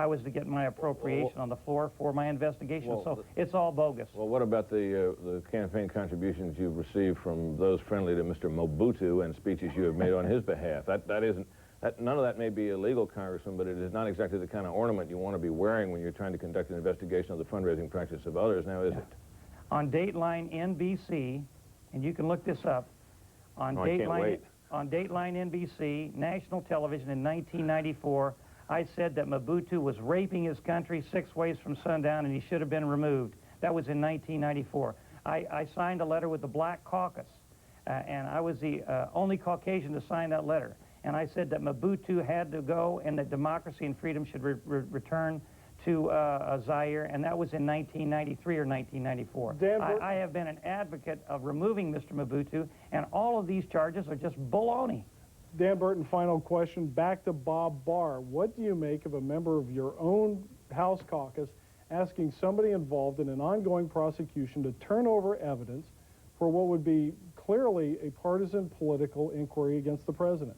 I was to get my appropriation on the floor for my investigation. So it's all bogus. Well, what about the campaign contributions you've received from those friendly to Mr. Mobutu and speeches you have made on his behalf? None of that may be illegal, Congressman, but it is not exactly the kind of ornament you want to be wearing when you're trying to conduct an investigation of the fundraising practice of others, now is it? On Dateline NBC, and you can look this up, on Dateline NBC, national television in 1994, I said that Mobutu was raping his country 6 ways from sundown and he should have been removed. That was in 1994. I signed a letter with the Black Caucus, and I was the only Caucasian to sign that letter. And I said that Mobutu had to go and that democracy and freedom should return to Zaire, and that was in 1993 or 1994. I have been an advocate of removing Mr. Mobutu, and all of these charges are just baloney. Dan Burton, final question. Back to Bob Barr. What do you make of a member of your own House caucus asking somebody involved in an ongoing prosecution to turn over evidence for what would be clearly a partisan political inquiry against the president?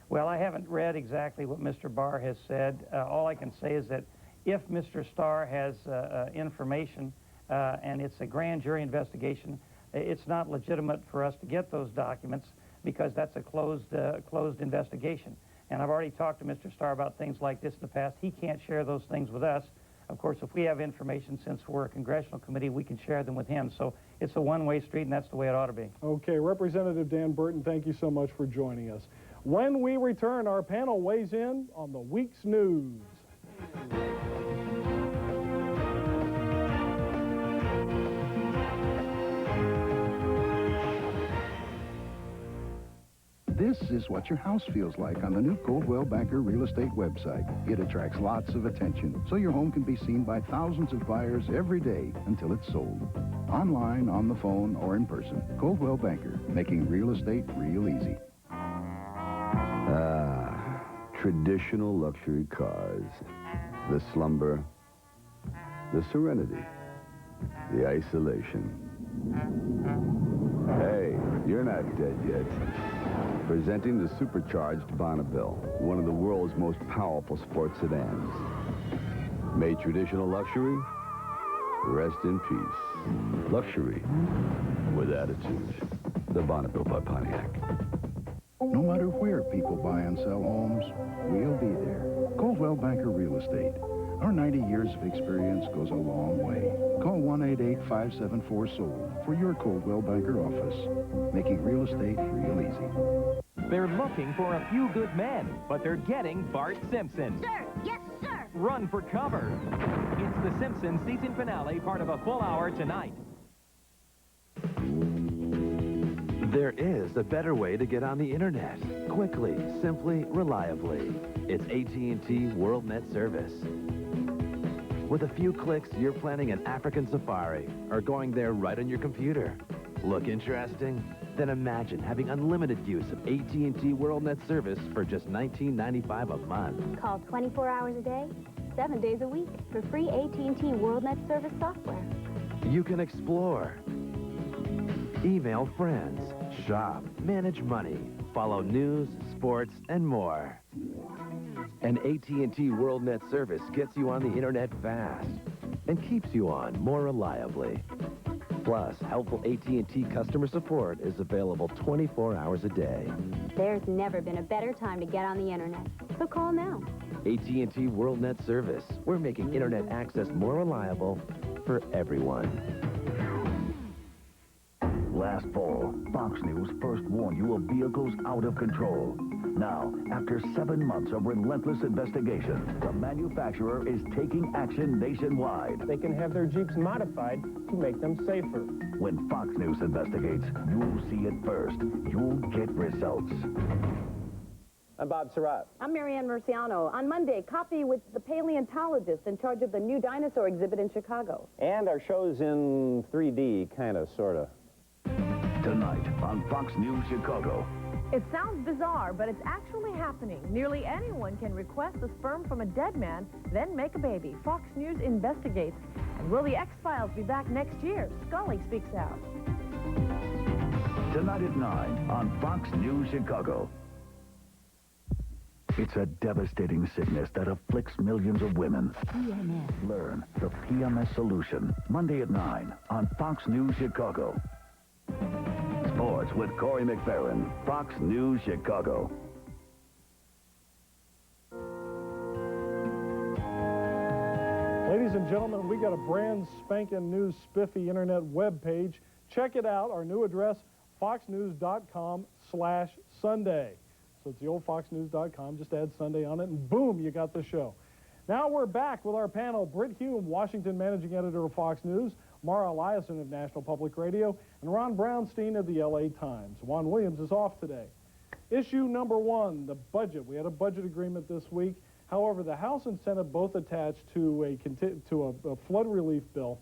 Well, I haven't read exactly what Mr. Barr has said. All I can say is that if Mr. Starr has information and it's a grand jury investigation, it's not legitimate for us to get those documents because that's a closed investigation. And I've already talked to Mr. Starr about things like this in the past. He can't share those things with us. Of course, if we have information, since we're a congressional committee, we can share them with him. So it's a one-way street, and that's the way it ought to be. Okay, Representative Dan Burton, thank you so much for joining us. When we return, our panel weighs in on the week's news. This is what your house feels like on the new Coldwell Banker Real Estate website. It attracts lots of attention, so your home can be seen by thousands of buyers every day until it's sold. Online, on the phone, or in person. Coldwell Banker, making real estate real easy. Traditional luxury cars. The slumber, the serenity, the isolation. Hey, you're not dead yet. Presenting the supercharged Bonneville, one of the world's most powerful sports sedans. Made traditional luxury, rest in peace. Luxury with attitude. The Bonneville by Pontiac. No matter where people buy and sell homes, we'll be there. Coldwell Banker Real Estate. Our 90 years of experience goes a long way. Call 1-888-574-SOLD for your Coldwell Banker office, making real estate real easy. They're looking for a few good men, but they're getting Bart Simpson. Sir! Yes, sir! Run for cover. It's the Simpsons season finale, part of a full hour tonight. There is a better way to get on the internet. Quickly, simply, reliably. It's AT&T WorldNet service. With a few clicks, you're planning an African safari or going there right on your computer. Look interesting? Then imagine having unlimited use of AT&T WorldNet service for just $19.95 a month. Call 24 hours a day, 7 days a week for free AT&T WorldNet service software. You can explore, email friends, shop, manage money, follow news, sports, and more. And AT&T WorldNet service gets you on the internet fast and keeps you on more reliably. Plus, helpful AT&T customer support is available 24 hours a day. There's never been a better time to get on the internet, so call now. AT&T WorldNet service. We're making internet access more reliable for everyone. Last fall, Fox News first warned you of vehicles out of control. Now, after 7 months of relentless investigation, the manufacturer is taking action nationwide. They can have their Jeeps modified to make them safer. When Fox News investigates, you'll see it first. You'll get results. I'm Bob Surratt. I'm Marianne Murciano. On Monday, coffee with the paleontologist in charge of the new dinosaur exhibit in Chicago. And our show's in 3D, kind of, sort of. Tonight on Fox News Chicago. It sounds bizarre, but it's actually happening. Nearly anyone can request the sperm from a dead man, then make a baby. Fox News investigates. And will the X-Files be back next year? Scully speaks out. Tonight at 9 on Fox News Chicago. It's a devastating sickness that afflicts millions of women. PMS. Learn the PMS solution Monday at 9 on Fox News Chicago. Sports with Corey McFerrin, Fox News Chicago. Ladies and gentlemen, we got a brand spanking new spiffy internet web page. Check it out. Our new address, foxnews.com/Sunday. So it's the old foxnews.com. Just add Sunday on it, and boom, you got the show. Now we're back with our panel. Britt Hume, Washington Managing Editor of Fox News, Mara Eliason of National Public Radio, and Ron Brownstein of the LA Times. Juan Williams is off today. Issue number one, the budget. We had a budget agreement this week. However, the House and Senate both attached to a flood relief bill,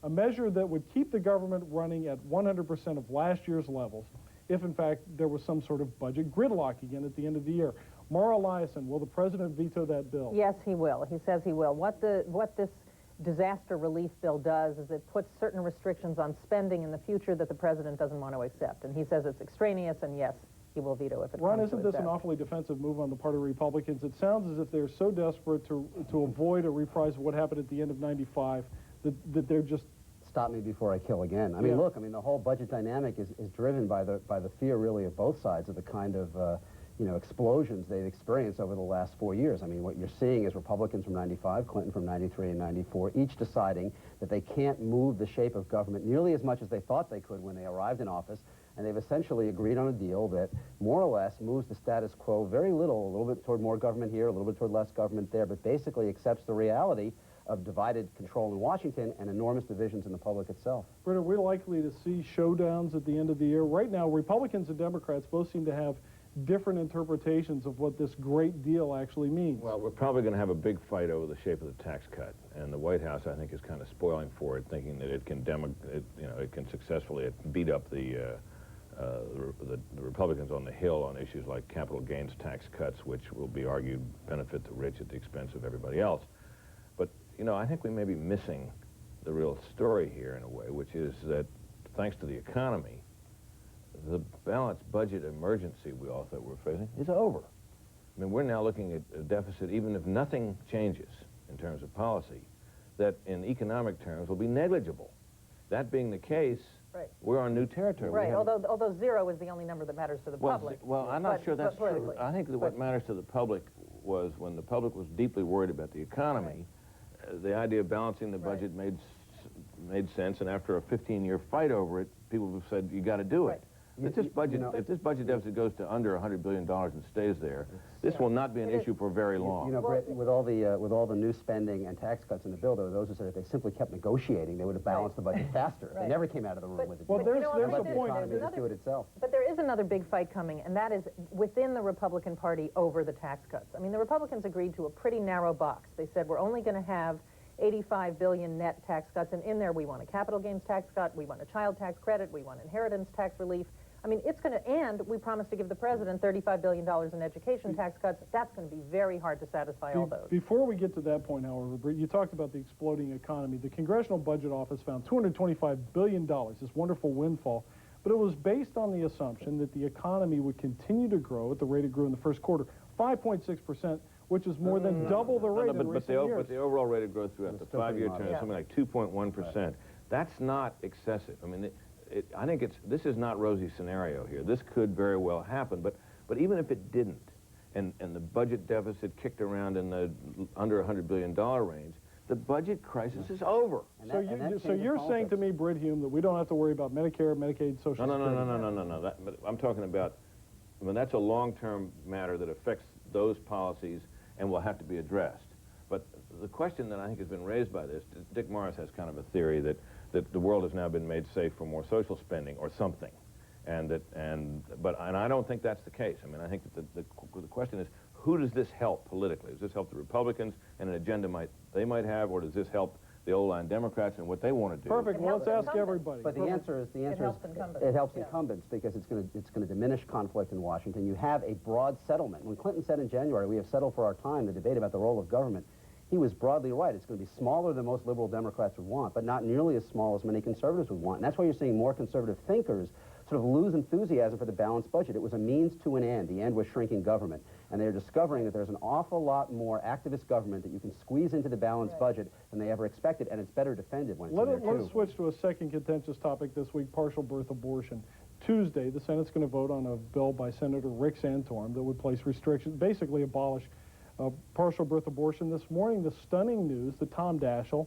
a measure that would keep the government running at 100% of last year's levels, if in fact there was some sort of budget gridlock again at the end of the year. Mara Eliason, will the president veto that bill? Yes, he will. He says he will. What this disaster relief bill does is it puts certain restrictions on spending in the future that the president doesn't want to accept. And he says it's extraneous, and yes, he will veto if it Ron, comes to isn't this accept. an awfully defensive move on the part of Republicans? It sounds as if they're so desperate to avoid a reprise of what happened at the end of '95 that they're just... Stop me before I kill again. I mean, look, the whole budget dynamic is driven by the fear, really, of both sides of the kind of, explosions they've experienced over the last 4 years. I mean, what you're seeing is Republicans from '95, Clinton from '93 and '94, each deciding that they can't move the shape of government nearly as much as they thought they could when they arrived in office, and they've essentially agreed on a deal that more or less moves the status quo very little, a little bit toward more government here, a little bit toward less government there, but basically accepts the reality of divided control in Washington and enormous divisions in the public itself. Britt, are we likely to see showdowns at the end of the year? Right now, Republicans and Democrats both seem to have different interpretations of what this great deal actually means. Well, we're probably going to have a big fight over the shape of the tax cut, and the White House, I think, is kind of spoiling for it, thinking that it can it can successfully beat up the Republicans on the Hill on issues like capital gains tax cuts, which will be argued benefit the rich at the expense of everybody else. But, I think we may be missing the real story here in a way, which is that thanks to the economy, the balanced budget emergency we all thought we were facing is over. I mean, we're now looking at a deficit, even if nothing changes in terms of policy, that in economic terms will be negligible. That being the case, right, we're on new territory. Right, although zero is the only number that matters to the public. Well, I'm not sure that's true. I think that what matters to the public was when the public was deeply worried about the economy, the idea of balancing the budget made sense, and after a 15-year fight over it, people have said, you got to do it. If this budget deficit goes to under $100 billion and stays there, this will not be an issue for very long. Brett, with all the new spending and tax cuts in the bill, there were those who said if they simply kept negotiating, they would have balanced the budget faster. They never came out of the room with it. Well, there's a point. Just do it itself. But there is another big fight coming, and that is within the Republican Party over the tax cuts. I mean, the Republicans agreed to a pretty narrow box. They said we're only going to have $85 billion net tax cuts, and in there we want a capital gains tax cut, we want a child tax credit, we want inheritance tax relief. I mean, it's going to, and we promised to give the president $35 billion in education tax cuts. That's going to be very hard to satisfy all those. Before we get to that point, however, Britt, you talked about the exploding economy. The Congressional Budget Office found $225 billion, this wonderful windfall, but it was based on the assumption that the economy would continue to grow at the rate it grew in the first quarter, 5.6%, which is more than double the rate in recent years. But the overall rate of growth throughout the 5-year term is something like 2.1%. Right. That's not excessive. I mean, I think this is not rosy scenario here. This could very well happen, but even if it didn't, and the budget deficit kicked around in the under $100 billion range, the budget crisis is over. So you're saying to me, Britt Hume, that we don't have to worry about Medicare, Medicaid, Social Security? No. But I'm talking about, that's a long-term matter that affects those policies and will have to be addressed. But the question that I think has been raised by this, Dick Morris has kind of a theory that the world has now been made safe for more social spending or something, and I don't think that's the case. I mean, I think that the question is, who does this help politically? Does this help the Republicans and an agenda they might have, or does this help the old-line Democrats and what they want to do? Perfect. Well, let's ask everybody. But the answer is it helps incumbents because it's going to diminish conflict in Washington. You have a broad settlement. When Clinton said in January, we have settled for our time, the debate about the role of government, he was broadly right. It's going to be smaller than most liberal Democrats would want, but not nearly as small as many conservatives would want. And that's why you're seeing more conservative thinkers sort of lose enthusiasm for the balanced budget. It was a means to an end. The end was shrinking government. and they're discovering that there's an awful lot more activist government that you can squeeze into the balanced budget than they ever expected, and it's better defended when it's in there, too. Let's switch to a second contentious topic this week, partial birth abortion. Tuesday, the Senate's going to vote on a bill by Senator Rick Santorum that would place restrictions, basically abolish partial birth abortion. This morning, the stunning news that Tom Daschle,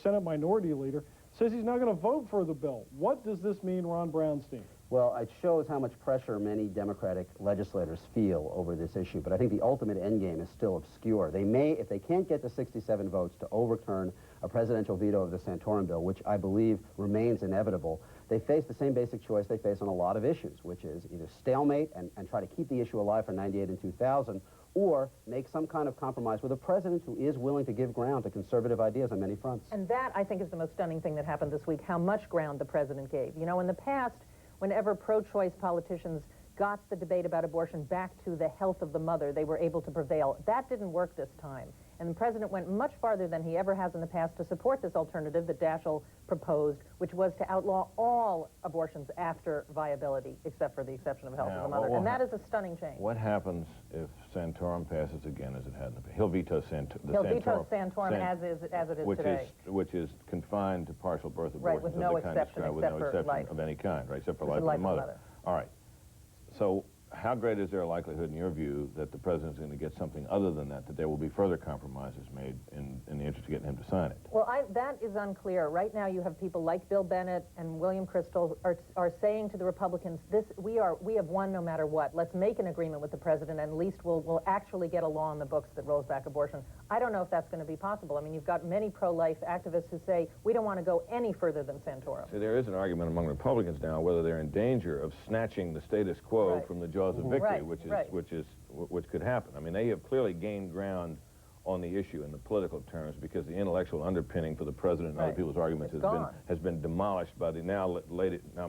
Senate Minority Leader, says he's not going to vote for the bill. What does this mean, Ron Brownstein? Well, it shows how much pressure many Democratic legislators feel over this issue, but I think the ultimate endgame is still obscure. They may, if they can't get the 67 votes to overturn a presidential veto of the Santorum bill, which I believe remains inevitable, they face the same basic choice they face on a lot of issues, which is either stalemate and try to keep the issue alive for 98 and 2000, or make some kind of compromise with a president who is willing to give ground to conservative ideas on many fronts. And that, I think, is the most stunning thing that happened this week, how much ground the president gave. You know, in the past, whenever pro-choice politicians got the debate about abortion back to the health of the mother, they were able to prevail. That didn't work this time. And the president went much farther than he ever has in the past to support this alternative that Daschle proposed, which was to outlaw all abortions after viability, except for the exception of health of the mother. And that is a stunning change. What happens if Santorum passes again as it had in the past? He'll veto He'll veto Santorum as it is today. Which is confined to partial birth abortions. Right, with no exception except for life. Of any kind, right, except for life of the mother. All right. So how great is there a likelihood, in your view, that the president's going to get something other than that, that there will be further compromises made in the interest of getting him to sign it? Well, that is unclear. Right now you have people like Bill Bennett and William Kristol are saying to the Republicans, we have won no matter what. Let's make an agreement with the president, and at least we'll actually get a law in the books that rolls back abortion. I don't know if that's going to be possible. I mean, you've got many pro-life activists who say, we don't want to go any further than Santorum. See, there is an argument among Republicans now whether they're in danger of snatching the status quo from the jaws of victory, which could happen. I mean, they have clearly gained ground on the issue in the political terms because the intellectual underpinning for the president and other people's arguments has been demolished by the now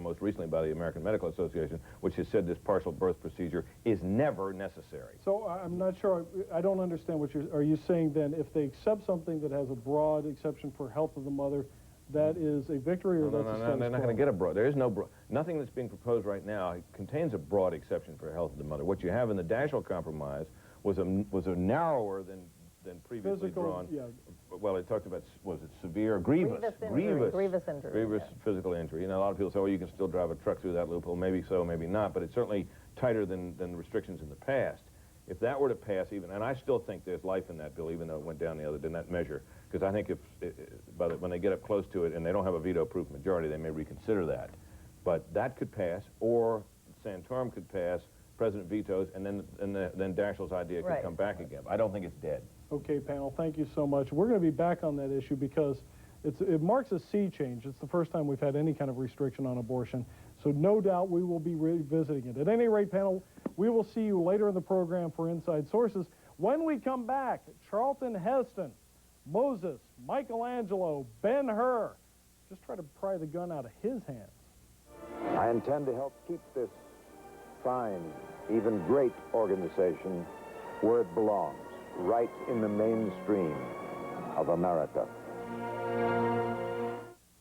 most recently by the American Medical Association, which has said this partial birth procedure is never necessary. So I'm not sure, I don't understand what are you saying then, if they accept something that has a broad exception for health of the mother, that is a victory, or that's a status quo? They're not going to get a broad. There is no broad. Nothing that's being proposed right now contains a broad exception for health of the mother. What you have in the Daschle compromise was a narrower than previously drawn. Yeah. Well, it talked about, was it severe, grievous physical injury. You know, a lot of people say, well, you can still drive a truck through that loophole. Maybe so, maybe not. But it's certainly tighter than restrictions in the past. If that were to pass, and I still think there's life in that bill, even though it went down in that measure, because I think when they get up close to it and they don't have a veto-proof majority, they may reconsider that. But that could pass, or Santorum could pass, President vetoes, and then Daschle's idea could come back again. I don't think it's dead. Okay, panel, thank you so much. We're going to be back on that issue because it marks a sea change. It's the first time we've had any kind of restriction on abortion. So no doubt we will be revisiting it. At any rate, panel, we will see you later in the program for Inside Sources. When we come back, Charlton Heston, Moses, Michelangelo, Ben-Hur. Just try to pry the gun out of his hands. I intend to help keep this fine, even great organization where it belongs, right in the mainstream of America.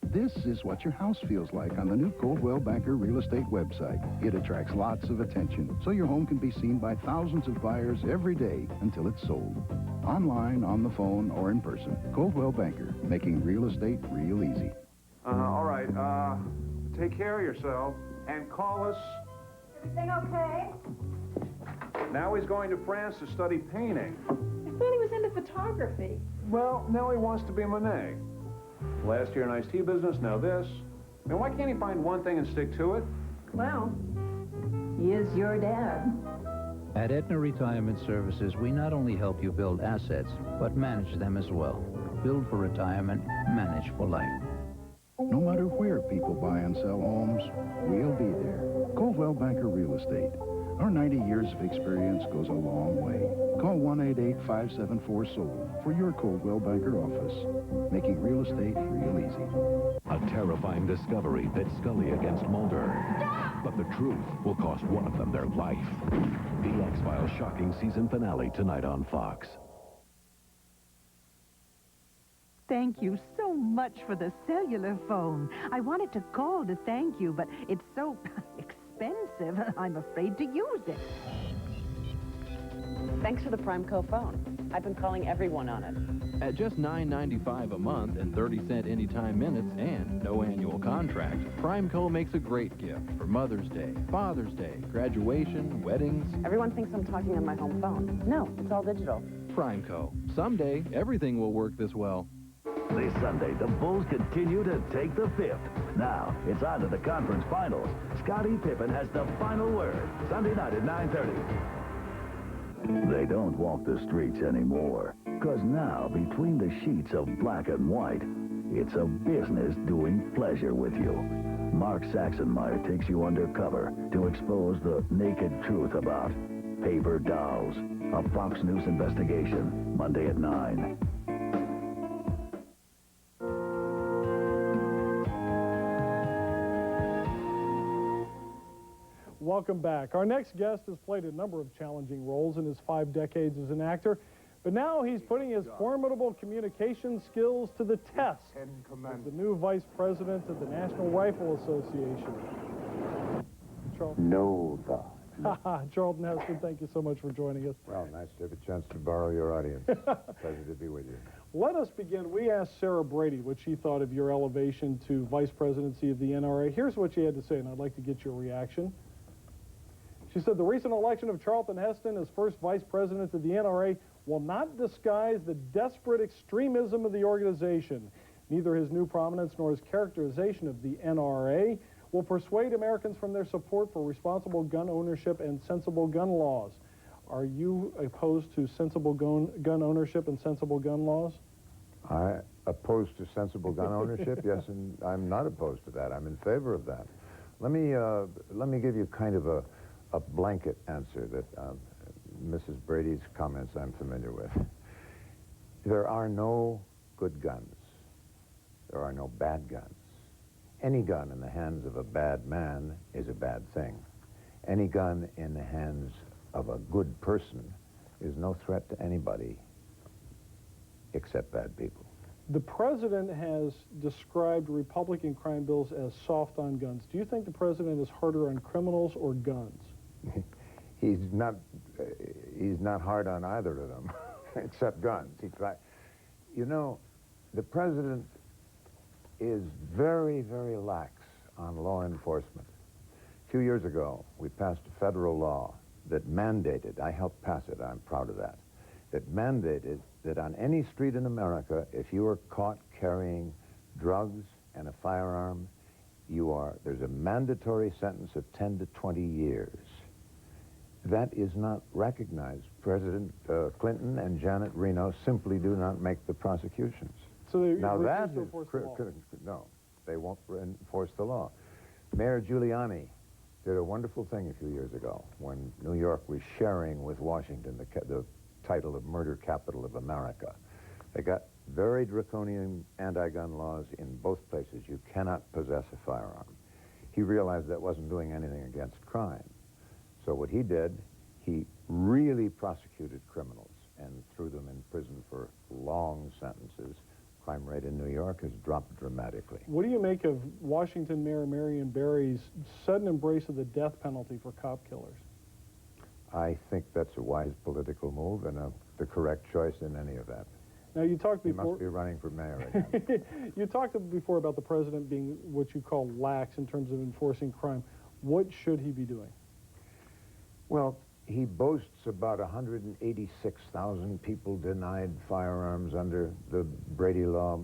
This is what your house feels like on the new Coldwell Banker Real Estate website. It attracts lots of attention, so your home can be seen by thousands of buyers every day until it's sold. Online, on the phone, or in person. Coldwell Banker, making real estate real easy. All right, take care of yourself and call us. Everything okay? Now he's going to France to study painting. I thought he was into photography. Well, now he wants to be Monet. Last year, iced tea business, now this. Now, why can't he find one thing and stick to it? Well, he is your dad. At Aetna Retirement Services, we not only help you build assets, but manage them as well. Build for retirement, manage for life. No matter where people buy and sell homes, we'll be there. Coldwell Banker Real Estate. Our 90 years of experience goes a long way. Call 1-888-574-SOLD for your Coldwell Banker office, making real estate real easy. A terrifying discovery pits Scully against Mulder. But the truth will cost one of them their life. The X-Files shocking season finale tonight on Fox. Thank you so much for the cellular phone. I wanted to call to thank you, but it's so expensive, I'm afraid to use it. Thanks for the Primeco phone. I've been calling everyone on it. At just $9.95 a month and 30-cent anytime minutes and no annual contract, Primeco makes a great gift for Mother's Day, Father's Day, graduation, weddings. Everyone thinks I'm talking on my home phone. No, it's all digital. Primeco. Someday, everything will work this well. This Sunday, the Bulls continue to take the fifth. Now, it's on to the conference finals. Scottie Pippen has the final word. Sunday night at 9:30. They don't walk the streets anymore. Because now, between the sheets of black and white, it's a business doing pleasure with you. Mark Saxenmeyer takes you undercover to expose the naked truth about paper dolls. A Fox News investigation, Monday at 9. Welcome back. Our next guest has played a number of challenging roles in his 5 decades as an actor, but now he's putting his formidable communication skills to the test as the new vice president of the National Rifle Association. No, God. Charlton Heston, thank you so much for joining us. Well, nice to have a chance to borrow your audience. Pleasure to be with you. Let us begin. We asked Sarah Brady what she thought of your elevation to vice presidency of the NRA. Here's what she had to say, and I'd like to get your reaction. She said, the recent election of Charlton Heston as first vice president of the NRA will not disguise the desperate extremism of the organization. Neither his new prominence nor his characterization of the NRA will persuade Americans from their support for responsible gun ownership and sensible gun laws. Are you opposed to sensible gun ownership and sensible gun laws? I opposed to sensible gun ownership? Yes, and I'm not opposed to that. I'm in favor of that. Let me give you kind of a blanket answer that Mrs. Brady's comments I'm familiar with. There are no good guns. There are no bad guns. Any gun in the hands of a bad man is a bad thing. Any gun in the hands of a good person is no threat to anybody except bad people. The president has described Republican crime bills as soft on guns. Do you think the president is harder on criminals or guns? He's not hard on either of them, except guns. You know, the president is very, very lax on law enforcement. A few years ago, we passed a federal law that mandated, I helped pass it, I'm proud of that, that mandated that on any street in America, if you were caught carrying drugs and a firearm, there's a mandatory sentence of 10 to 20 years. That is not recognized. President Clinton and Janet Reno simply do not make the prosecutions. So now that is no, they won't enforce the law. Mayor Giuliani did a wonderful thing a few years ago when New York was sharing with Washington the title of murder capital of America. They got very draconian anti-gun laws in both places. You cannot possess a firearm. He realized that wasn't doing anything against crime. So what he did, he really prosecuted criminals and threw them in prison for long sentences. Crime rate in New York has dropped dramatically. What do you make of Washington Mayor Marion Barry's sudden embrace of the death penalty for cop killers? I think that's a wise political move and the correct choice in any event. Now, you talked before... He must be running for mayor again. You talked before about the president being what you call lax in terms of enforcing crime. What should he be doing? Well, he boasts about 186,000 people denied firearms under the Brady Law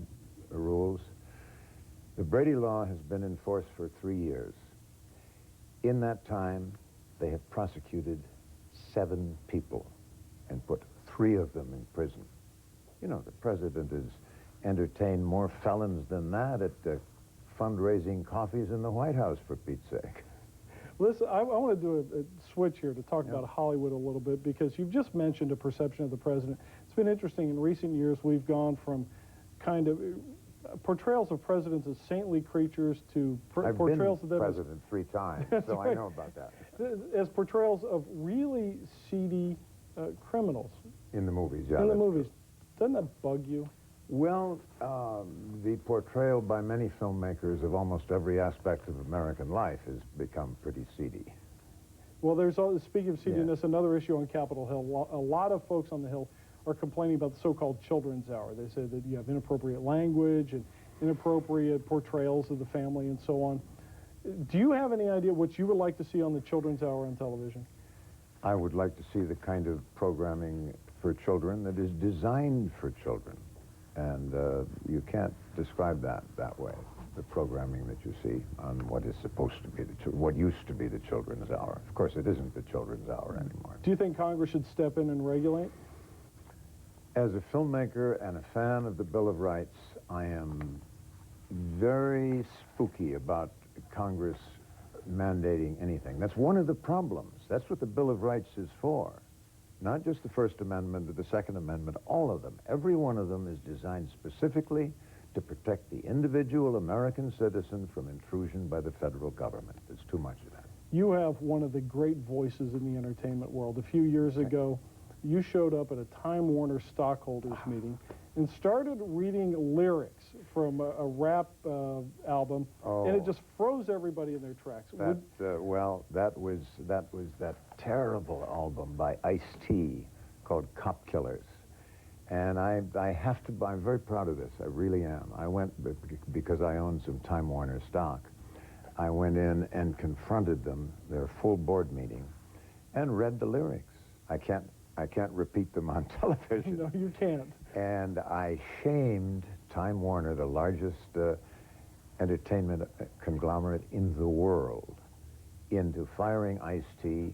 rules. The Brady Law has been enforced for 3 years. In that time, they have prosecuted 7 people and put 3 of them in prison. You know, the president has entertained more felons than that at fundraising coffees in the White House, for Pete's sake. Listen, I want to do a switch here to talk about Hollywood a little bit, because you've just mentioned a perception of the president. It's been interesting. In recent years, we've gone from kind of portrayals of presidents as saintly creatures to portrayals of them as president 3 times, so right. I know about that. As portrayals of really seedy criminals. In the movies, yeah. In the movies. Doesn't that bug you? Well, the portrayal by many filmmakers of almost every aspect of American life has become pretty seedy. Well, there's, speaking of seediness, another issue on Capitol Hill. A lot of folks on the Hill are complaining about the so-called children's hour. They say that you have inappropriate language and inappropriate portrayals of the family and so on. Do you have any idea what you would like to see on the children's hour on television? I would like to see the kind of programming for children that is designed for children. And you can't describe that way, the programming that you see on what is supposed to be, what used to be the children's hour. Of course, it isn't the children's hour anymore. Do you think Congress should step in and regulate? As a filmmaker and a fan of the Bill of Rights, I am very spooky about Congress mandating anything. That's one of the problems. That's what the Bill of Rights is for. Not just the First Amendment or the Second Amendment, all of them. Every one of them is designed specifically to protect the individual American citizen from intrusion by the federal government. There's too much of that. You have one of the great voices in the entertainment world. A few years ago, you showed up at a Time Warner stockholders meeting and started reading lyrics from a rap album, and it just froze everybody in their tracks. Well, that was that terrible album by Ice-T called Cop Killers. And I'm very proud of this, I really am. I went, because I own some Time Warner stock, I went in and confronted them, their full board meeting, and read the lyrics. I can't repeat them on television. No, you can't. And I shamed Time Warner, the largest entertainment conglomerate in the world, into firing Ice-T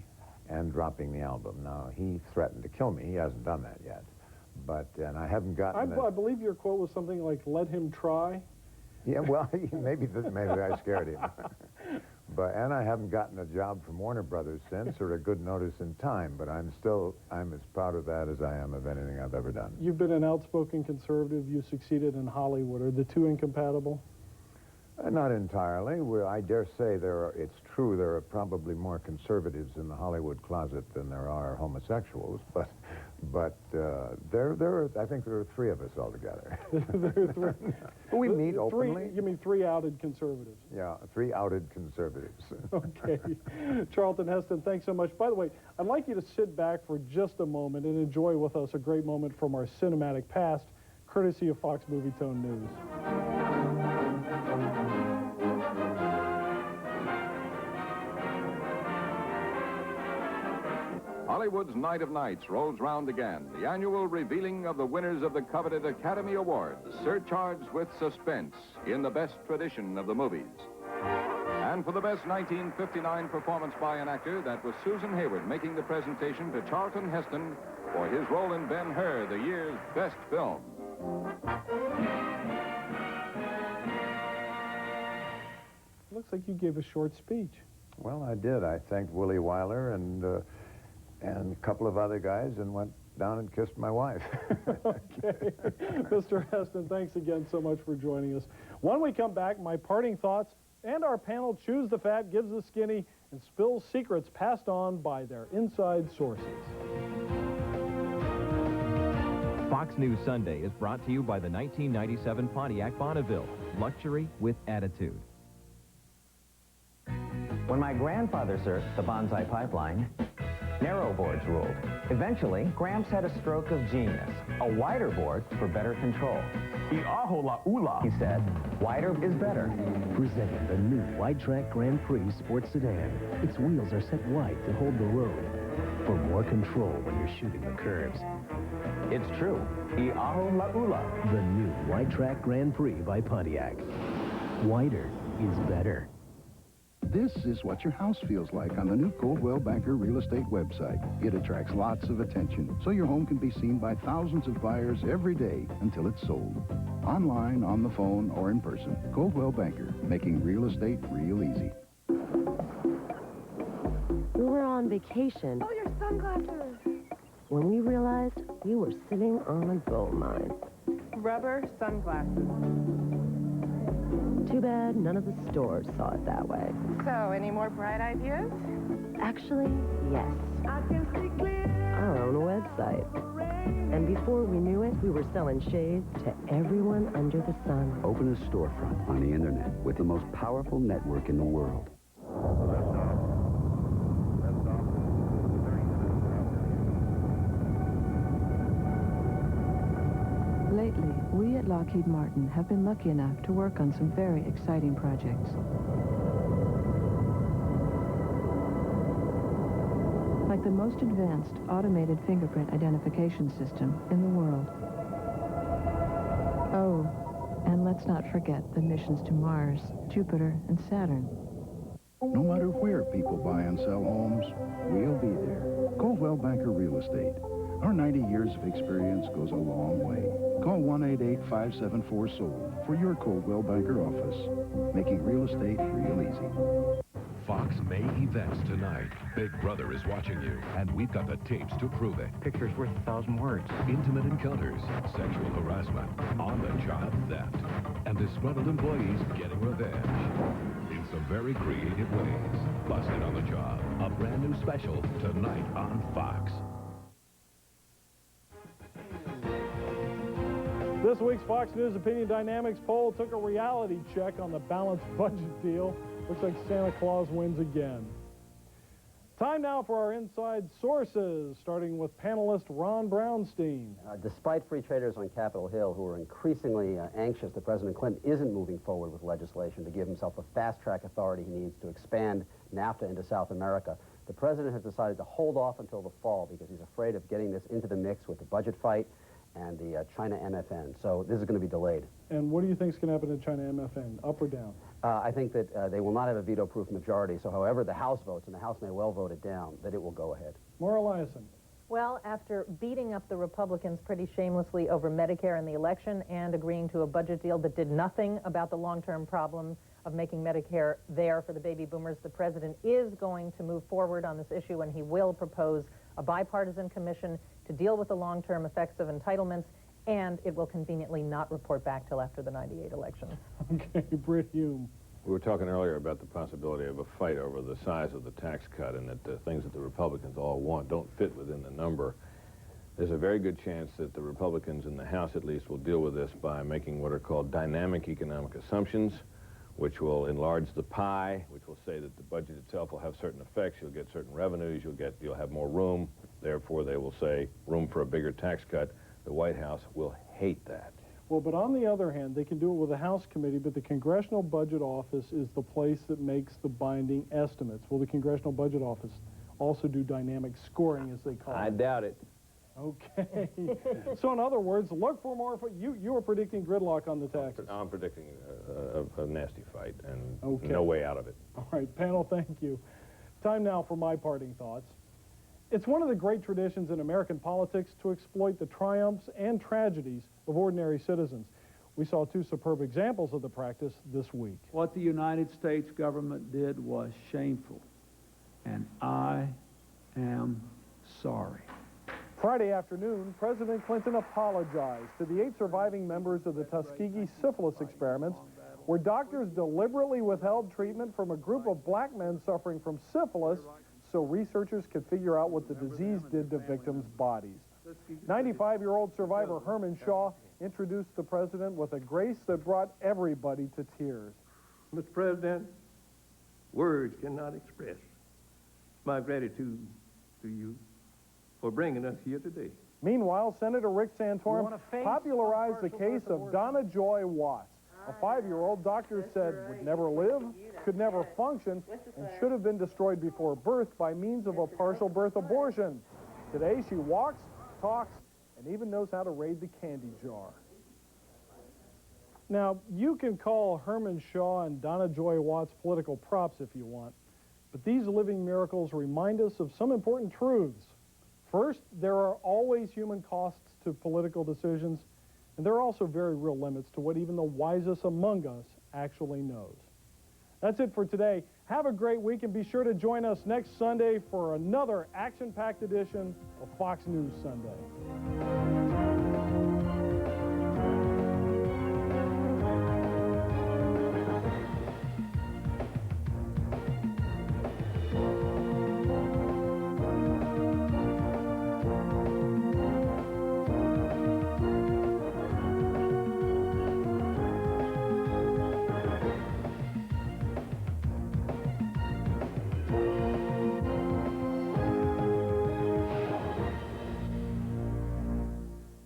and dropping the album. Now, he threatened to kill me. He hasn't done that yet. And I haven't gotten I believe your quote was something like, "Let him try." Yeah, well, maybe I scared him. And I haven't gotten a job from Warner Brothers since, or a good notice in time, but I'm as proud of that as I am of anything I've ever done. You've been an outspoken conservative. You succeeded in Hollywood. Are the two incompatible? Not entirely. I dare say it's true there are probably more conservatives in the Hollywood closet than there are homosexuals, but I think there are three of us altogether. There are three. We meet openly. You mean three outed conservatives? Yeah, three outed conservatives. Okay. Charlton Heston, thanks so much. By the way, I'd like you to sit back for just a moment and enjoy with us a great moment from our cinematic past, courtesy of Fox Movietone News. Hollywood's Night of Nights rolls round again. The annual revealing of the winners of the coveted Academy Awards, surcharged with suspense in the best tradition of the movies. And for the best 1959 performance by an actor, that was Susan Hayward making the presentation to Charlton Heston for his role in Ben-Hur, the year's best film. Looks like you gave a short speech. Well, I did. I thanked Willie Wyler and a couple of other guys and went down and kissed my wife. Okay. Mr. Heston, thanks again so much for joining us. When we come back, my parting thoughts and our panel Choose the Fat, Gives the Skinny, and spills secrets passed on by their inside sources. Fox News Sunday is brought to you by the 1997 Pontiac Bonneville, luxury with attitude. When my grandfather searched the Bonsai Pipeline, narrow boards ruled. Eventually, Gramps had a stroke of genius. A wider board for better control. He said, wider is better. Presenting the new Wide-Track Grand Prix Sports Sedan. Its wheels are set wide to hold the road for more control when you're shooting the curves. It's true. The new Wide-Track Grand Prix by Pontiac. Wider is better. This is what your house feels like on the new Coldwell Banker Real Estate website. It attracts lots of attention, so your home can be seen by thousands of buyers every day until it's sold. Online, on the phone, or in person. Coldwell Banker, making real estate real easy. We were on vacation. Oh, your sunglasses. When we realized you were sitting on a gold mine. Rubber sunglasses. Too bad none of the stores saw it that way. So, any more bright ideas? Actually, yes. I can see clear. Our own website. And before we knew it, we were selling shades to everyone under the sun. Open a storefront on the internet with the most powerful network in the world. Lately, we at Lockheed Martin have been lucky enough to work on some very exciting projects. Like the most advanced automated fingerprint identification system in the world. Oh, and let's not forget the missions to Mars, Jupiter, and Saturn. No matter where people buy and sell homes, we'll be there. Coldwell Banker Real Estate. Our 90 years of experience goes a long way. Call 1-888-574-SOLD for your Coldwell Banker office, making real estate real easy. Fox May events tonight. Big Brother is watching you, and we've got the tapes to prove it. Picture's worth 1,000 words. Intimate encounters, sexual harassment, on-the-job theft, and disgruntled employees getting revenge. In some very creative ways. Busted on the Job, a brand new special tonight on Fox. This week's Fox News Opinion Dynamics poll took a reality check on the balanced budget deal. Looks like Santa Claus wins again. Time now for our Inside Sources, starting with panelist Ron Brownstein. Despite free traders on Capitol Hill who are increasingly anxious that President Clinton isn't moving forward with legislation to give himself the fast-track authority he needs to expand NAFTA into South America, the president has decided to hold off until the fall because he's afraid of getting this into the mix with the budget fight and the China MFN. So this is going to be delayed. And what do you think is going to happen to China MFN, up or down? I think that they will not have a veto-proof majority, so however the House votes, and the House may well vote it down, that it will go ahead. Maura Liasson. Well, after beating up the Republicans pretty shamelessly over Medicare in the election and agreeing to a budget deal that did nothing about the long-term problem of making Medicare there for the baby boomers, the president is going to move forward on this issue, and he will propose a bipartisan commission to deal with the long-term effects of entitlements, and it will conveniently not report back till after the '98 election. Okay, Britt Hume. We were talking earlier about the possibility of a fight over the size of the tax cut, and that the things that the Republicans all want don't fit within the number. There's a very good chance that the Republicans in the House, at least, will deal with this by making what are called dynamic economic assumptions, which will enlarge the pie, which will say that the budget itself will have certain effects. You'll get certain revenues. You'll have more room. Therefore, they will say room for a bigger tax cut. The White House will hate that. Well, but on the other hand, they can do it with a House committee, but the Congressional Budget Office is the place that makes the binding estimates. Will the Congressional Budget Office also do dynamic scoring, as they call it? I doubt it. Okay. So in other words, look for more. You were predicting gridlock on the taxes. I'm predicting a nasty fight and Okay. no way out of it. All right, panel, thank you. Time now for my parting thoughts. It's one of the great traditions in American politics to exploit the triumphs and tragedies of ordinary citizens. We saw two superb examples of the practice this week. What the United States government did was shameful, and I am sorry. Friday afternoon, President Clinton apologized to the 8 surviving members of the Tuskegee syphilis experiments, where doctors deliberately withheld treatment from a group of black men suffering from syphilis so researchers could figure out what the disease did to victims' bodies. 95-year-old survivor Herman Shaw introduced the president with a grace that brought everybody to tears. Mr. President, words cannot express my gratitude to you for bringing us here today. Meanwhile, Senator Rick Santorum popularized the case of Donna Joy Watts, a 5-year-old doctors said would never live, could never function, and should have been destroyed before birth by means of a partial birth abortion. Today, she walks, talks, and even knows how to raid the candy jar. Now, you can call Herman Shaw and Donna Joy Watts political props if you want, but these living miracles remind us of some important truths. First, there are always human costs to political decisions, and there are also very real limits to what even the wisest among us actually knows. That's it for today. Have a great week, and be sure to join us next Sunday for another action-packed edition of Fox News Sunday.